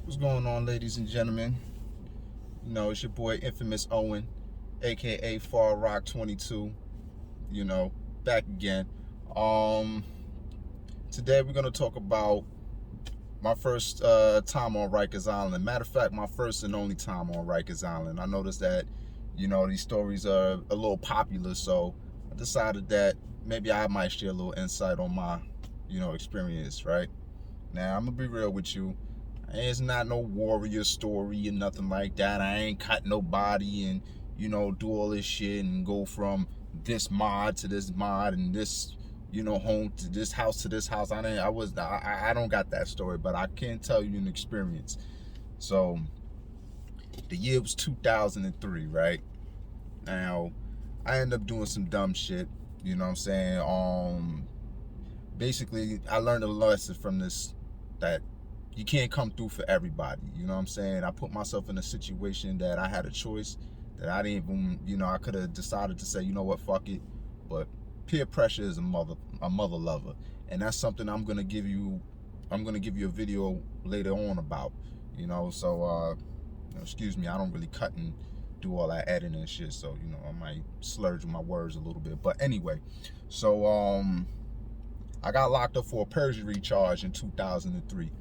What's going on, ladies and gentlemen? You know, it's your boy Infamous Owen, aka Far Rock 22. You know, back again. Today we're gonna talk about my first time on Rikers Island. Matter of fact, my first and only time on Rikers Island. I noticed that, you know, these stories are a little popular, so I decided that maybe I might share a little insight on my, experience. Right now, I'm gonna be real with you. It's not no warrior story or nothing like that. I ain't cut nobody and, do all this shit and go from this mod to this mod and this, home to this house. I don't got that story, but I can tell you an experience. So the year was 2003, right? Now I ended up doing some dumb shit. You know what I'm saying? Basically I learned a lesson from this, that you can't come through for everybody. You know what I'm saying? I put myself in a situation that I had a choice, that I didn't even, I could have decided to say, you know what, fuck it. But peer pressure is a mother lover. And that's something I'm gonna give you a video later on about. So excuse me, I don't really cut and do all that editing and shit. So, I might slurge my words a little bit. But anyway, so I got locked up for a perjury charge in 2003.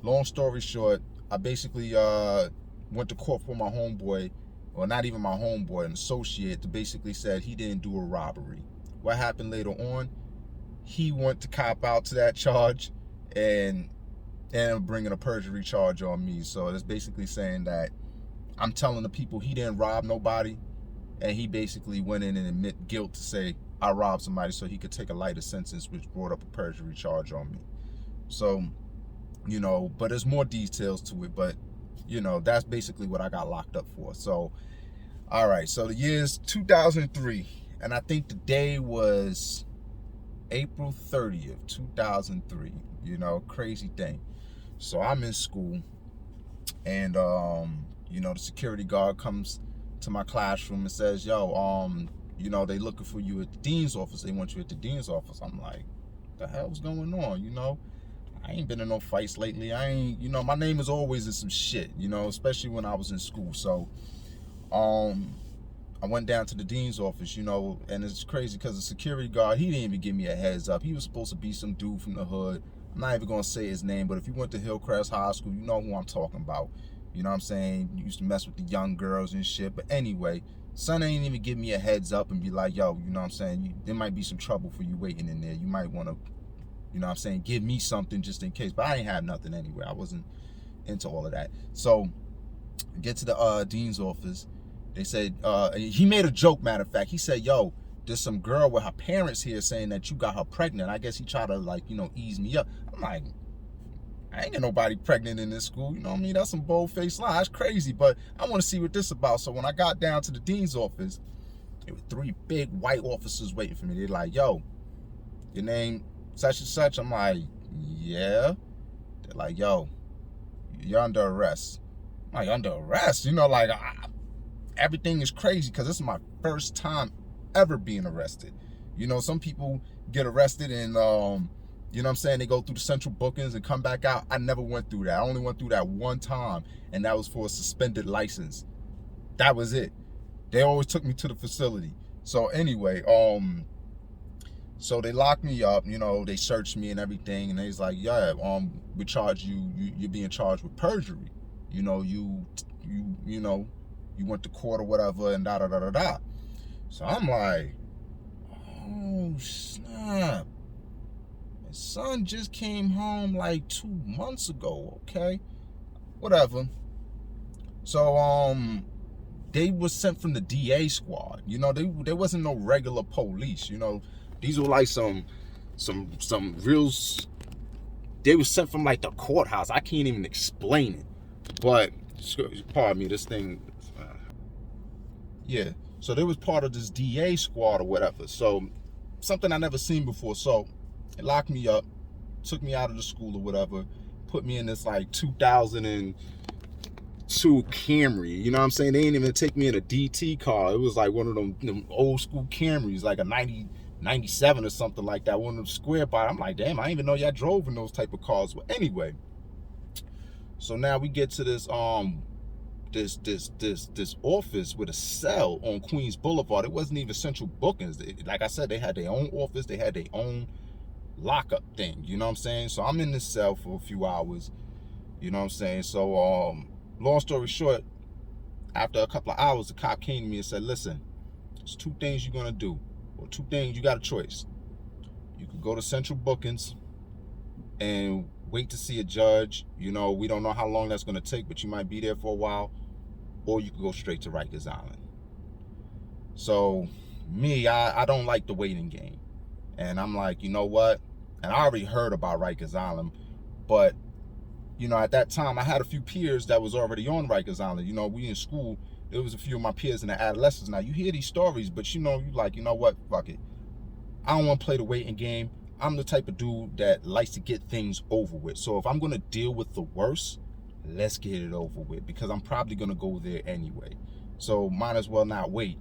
Long story short, I basically went to court for my homeboy, or not even my homeboy, an associate, that basically said he didn't do a robbery. What happened later on, he went to cop out to that charge and ended up bringing a perjury charge on me. So it's basically saying that I'm telling the people he didn't rob nobody, and he basically went in and admit guilt to say I robbed somebody so he could take a lighter sentence, which brought up a perjury charge on me. So, but there's more details to it, but that's basically what I got locked up for. So, all right, so the year's 2003, and I think the day was April 30th, 2003. Crazy thing. So I'm in school, and the security guard comes to my classroom and says, yo, they looking for you at the dean's office. They want you at the dean's office. I'm like, the hell's going on? I ain't been in no fights lately. I ain't, my name is always in some shit, especially when I was in school. So, I went down to the dean's office, and it's crazy because the security guard, he didn't even give me a heads up. He was supposed to be some dude from the hood. I'm not even going to say his name, but if you went to Hillcrest High School, you know who I'm talking about. You know what I'm saying? You used to mess with the young girls and shit. But anyway, son ain't even give me a heads up and be like, yo, you know what I'm saying? There might be some trouble for you waiting in there. You might want to, give me something just in case. But I ain't have nothing anyway. I wasn't into all of that. So, get to the dean's office. They said, he made a joke, matter of fact. He said, yo, there's some girl with her parents here saying that you got her pregnant. I guess he tried to, ease me up. I'm like, I ain't got nobody pregnant in this school. You know what I mean? That's some bold-faced lie. That's crazy, but I want to see what this is about. So when I got down to the dean's office, there were 3 big white officers waiting for me. They're like, yo, your name such and such? I'm like, yeah. They're like, yo, you're under arrest. I'm like, under arrest? Everything is crazy because this is my first time ever being arrested. Some people get arrested and, they go through the central bookings and come back out. I never went through that. I only went through that one time, and that was for a suspended license. That was it. They always took me to the facility. So anyway, so they locked me up, they searched me and everything, and they was like, yeah, we charge you're being charged with perjury. You went to court or whatever, and da-da-da-da-da. So I'm like, oh, snap. My son just came home like 2 months ago, okay? Whatever. So, they were sent from the DA squad. They wasn't no regular police, These were like some real, they were sent from like the courthouse. I can't even explain it. But, pardon me, this thing, yeah. So they was part of this DA squad or whatever. So, something I never seen before. So, it locked me up, took me out of the school or whatever, put me in this like 2002 Camry. You know what I'm saying? They didn't even take me in a DT car. It was like one of them old school Camrys, like a 97 or something like that, one of them square body. I'm like, damn, I didn't even know y'all drove in those type of cars. Well, anyway, So now we get to this this office with a cell on Queens Boulevard. It wasn't even central bookings. Like I said, they had their own office. They had their own lockup thing. You know what I'm saying? So I'm in this cell for a few hours. You know what I'm saying? So long story short, after a couple of hours, the cop came to me and said, listen, there's two things you're gonna do, or two things. You got a choice. You could go to central bookings and wait to see a judge. You know, we don't know how long that's gonna take, but you might be there for a while. Or you could go straight to Rikers Island. So me, I don't like the waiting game. And I'm like, you know what? And I already heard about Rikers Island, but you know, at that time I had a few peers that was already on Rikers Island. You know, we in school, there was a few of my peers in the adolescents. Now you hear these stories, but you know, you like, you know what, fuck it. I don't want to play the waiting game. I'm the type of dude that likes to get things over with. So if I'm gonna deal with the worst, let's get it over with, because I'm probably gonna go there anyway. So might as well not wait.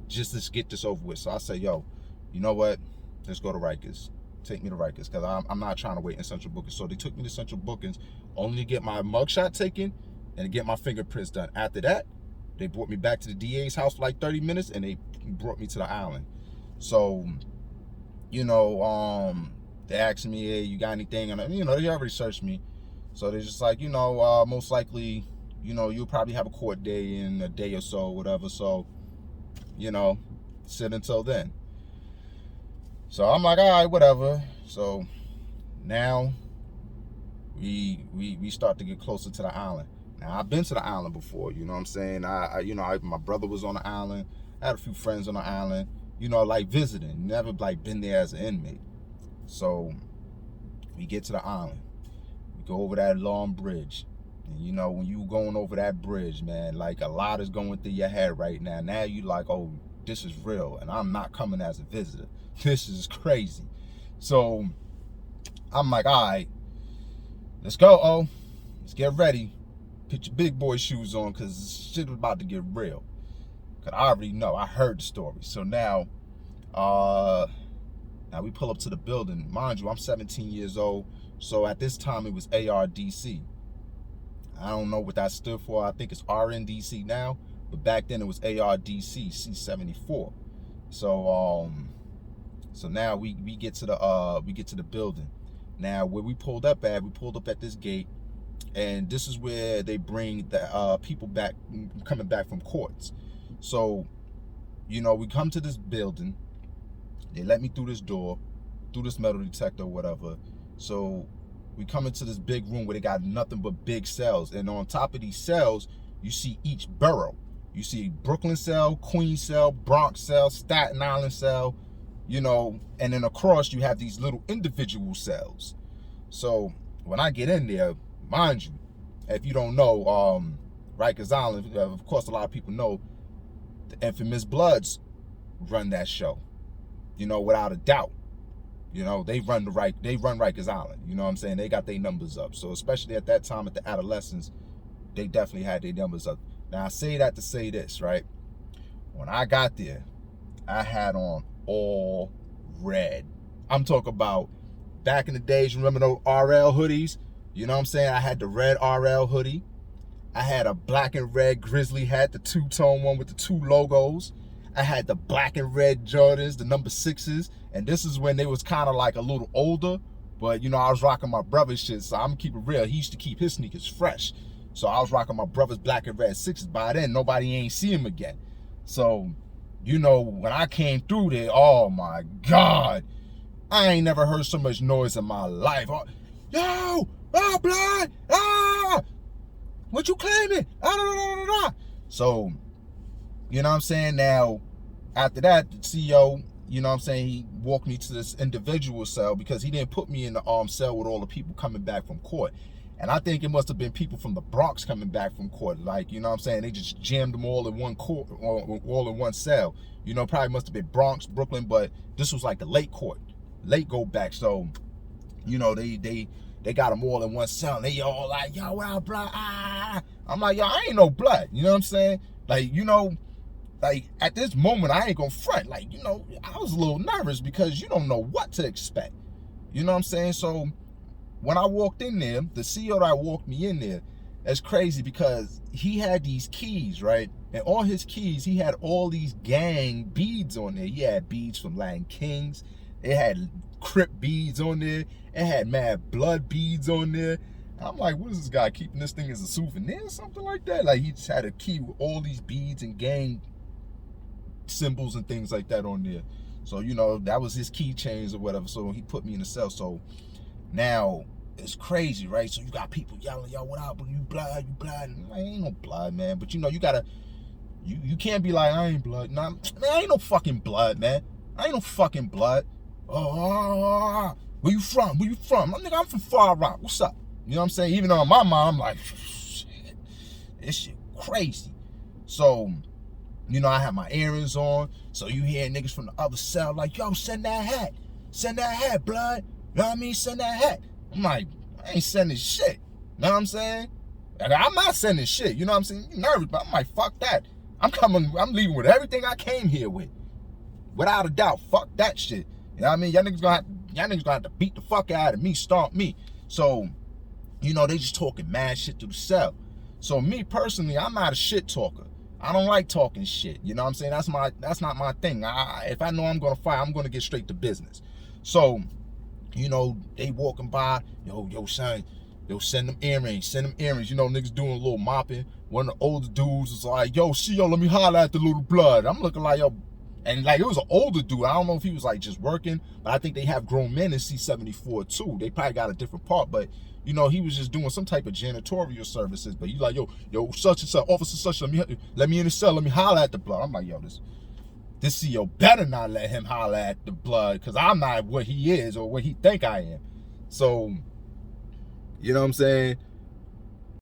Just let's get this over with. So I say, yo, you know what? Let's go to Rikers. Take me to Rikers, because I'm not trying to wait in central bookings. So they took me to central bookings only to get my mugshot taken and to get my fingerprints done. After that, they brought me back to the DA's house for like 30 minutes and they brought me to the island. So, you know, they asked me, hey, you got anything? And, you know, they already searched me. So they're just like, you know, most likely, you know, you'll probably have a court day in a day or so, whatever. So, you know, sit until then. So I'm like, all right, whatever. So now we start to get closer to the island. Now I've been to the island before, you know what I'm saying? My brother was on the island. I had a few friends on the island, you know, like visiting, never like been there as an inmate. So we get to the island. Go over that long bridge, and you know, when you going over that bridge, man, like a lot is going through your head right now. Now you like, oh, this is real, and I'm not coming as a visitor. This is crazy. So I'm like, all right, let's go. Oh, let's get ready. Put your big boy shoes on, because shit is about to get real. Because I already know, I heard the story. So now we pull up to the building. Mind you, I'm 17 years old. So at this time, it was ARDC. I don't know what that stood for. I think it's RNDC now. But back then, it was ARDC, C-74. So now we get to the building. Now where we pulled up at this gate, and this is where they bring the people back, coming back from courts. So, you know, we come to this building. They let me through this door, through this metal detector, whatever. So we come into this big room where they got nothing but big cells. And on top of these cells, you see each borough. You see Brooklyn cell, Queens cell, Bronx cell, Staten Island cell, you know, and then across you have these little individual cells. So when I get in there, mind you, if you don't know, Rikers Island, of course a lot of people know, the infamous Bloods run that show, you know, without a doubt. You know, they run Rikers Island. You know what I'm saying? They got their numbers up. So especially at that time, at the adolescents, they definitely had their numbers up. Now I say that to say this, right? When I got there, I had on all red. I'm talking about back in the days, remember those RL hoodies? You know what I'm saying? I had the red RL hoodie. I had a black and red Grizzly hat, the two-tone one with the two logos. I had the black and red Jordans, the number 6s. And this is when they was kind of like a little older. But, you know, I was rocking my brother's shit, so I'm going to keep it real. He used to keep his sneakers fresh. So I was rocking my brother's black and red 6s. By then, nobody ain't see him again. So, you know, when I came through there, oh, my God. I ain't never heard so much noise in my life. Oh, yo, oh, blood, ah, what you claiming? So, you know what I'm saying? Now, after that, the CEO, you know what I'm saying, he walked me to this individual cell because he didn't put me in the cell with all the people coming back from court. And I think it must have been people from the Bronx coming back from court. Like, you know what I'm saying? They just jammed them all in one court, or all in one cell. You know, probably must have been Bronx, Brooklyn, but this was like the late court, late go back. So, you know, they got them all in one cell. And they all like, yo, well, blood, ah. I'm like, yo, I ain't no blood. You know what I'm saying? Like, you know, like at this moment, I ain't gonna front. Like, you know, I was a little nervous because you don't know what to expect. You know what I'm saying? So when I walked in there, the CEO that walked me in there, that's crazy because he had these keys, right? And on his keys, he had all these gang beads on there. He had beads from Latin Kings. It had Crip beads on there. It had mad blood beads on there. I'm like, what is this guy keeping this thing as a souvenir or something like that? Like, he just had a key with all these beads and gang symbols and things like that on there. So, you know, that was his keychains or whatever. So he put me in the cell. So now it's crazy, right? So you got people yelling, yo, what up? You blood, you blood. And I ain't no blood, man. But you know, you gotta, you can't be like, I ain't blood. Nah, man, I ain't no fucking blood, man. I ain't no fucking blood. Oh, where you from? Where you from? Nigga, I'm from Far Rock. What's up? You know what I'm saying? Even though in my mind, I'm like, shit, this shit crazy. So, you know, I have my earrings on. So you hear niggas from the other cell like, yo, send that hat. Send that hat, blood. You know what I mean? Send that hat. I'm like, I ain't sending shit. You know what I'm saying? And I'm not sending shit. You know what I'm saying? You're nervous, but I'm like, fuck that. I'm leaving with everything I came here with. Without a doubt, fuck that shit. You know what I mean? Y'all niggas gonna have to beat the fuck out of me, stomp me. So, you know, they just talking mad shit through the cell. So me personally, I'm not a shit talker. I don't like talking shit. You know what I'm saying? That's not my thing. If I know I'm gonna fight, I'm gonna get straight to business. So, you know, they walking by, yo, son, yo, send them earrings. You know, niggas doing a little mopping. One of the older dudes was like, yo, let me holler at the little blood. I'm looking like, yo, and like, it was an older dude. I don't know if he was like just working, but I think they have grown men in C-74 too. They probably got a different part, but you know, he was just doing some type of janitorial services. But you like, yo, such and such, officer such, let me in the cell, let me holler at the blood. I'm like, yo, this CEO better not let him holler at the blood, because I'm not what he is or what he think I am. So, you know what I'm saying?